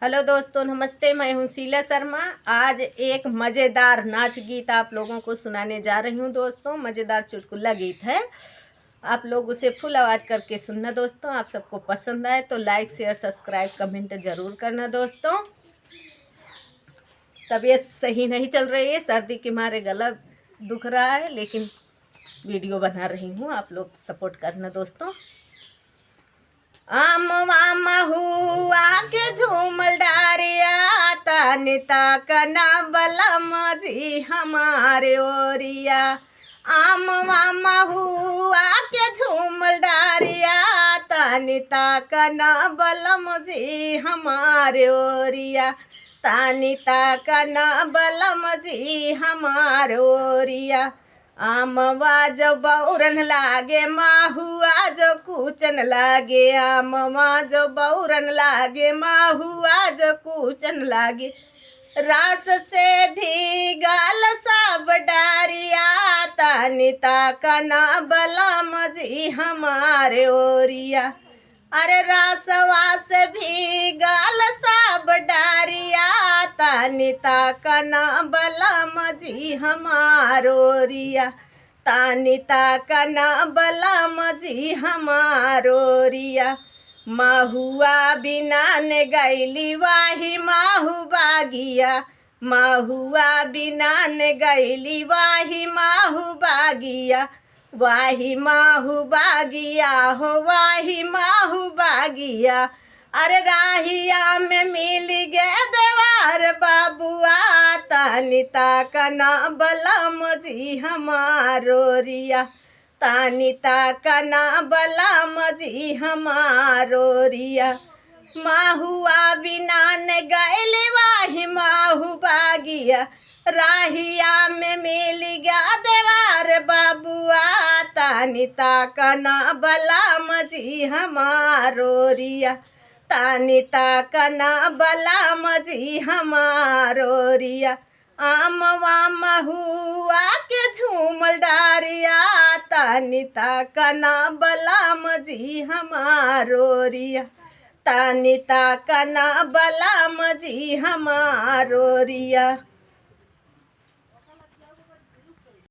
Hello दोस्तों, नमस्ते। मैं हूँ शीला शर्मा। आज एक मज़ेदार नाच गीत आप लोगों को सुनाने जा रही हूँ। दोस्तों, मज़ेदार चुटकुला गीत है। आप लोग उसे फुल आवाज़ करके सुनना। दोस्तों, आप सबको पसंद आए तो लाइक शेयर सब्सक्राइब कमेंट ज़रूर करना। दोस्तों, तबीयत सही नहीं चल रही है, सर्दी के मारे गला दुख रहा है, लेकिन वीडियो बना रही हूँ। आप लोग सपोर्ट करना। दोस्तों, आमवा महुआ के झूमल डारिया तनिता कना बलम जी हमारे ओरिया। आमवा महुआ के झूमल डारिया तनिता कना बलम जी हमारे ओरिया। तनिता कना बलम जी हमारे ओरिया। आमवा जो बौरन लागे माहुआ जो कूचन लागे। आमवा जो बौरन लागे माहुआ जो कूचन लागे। रास से भी गाल सब डारिया तनिता कना बलम जी हमारे ओरिया। अरे रासवा से भी गाल सब डारिया तनिता कना बलम जी हमारोरिया। तनिता कना बलम जी हमारोरिया। महुआ बिना ने गैली वाही माहू बागिया। महुआ बिना ने गैली वाही माहू बागिया। वाही माहू बागिया हो वाही माहू बागिया। अरे राहिया में मिल गए देवार बाबुआ तनिता कना बलम जी हमारोरिया। तनिता कना बलम जी हमारोरिया। माहुआ बिना ने गैले वाही माहू बागिया। राहिया में मिल गया देवार बाबुआ तनिता कना बलम जी हमारोरिया। तनिता कना बलम जी हमारोरिया। आमवा महुआ के झूमल डारिया तनिता कना बलम जी हमारोरिया। तनिता कना बलम जी हमारोरिया।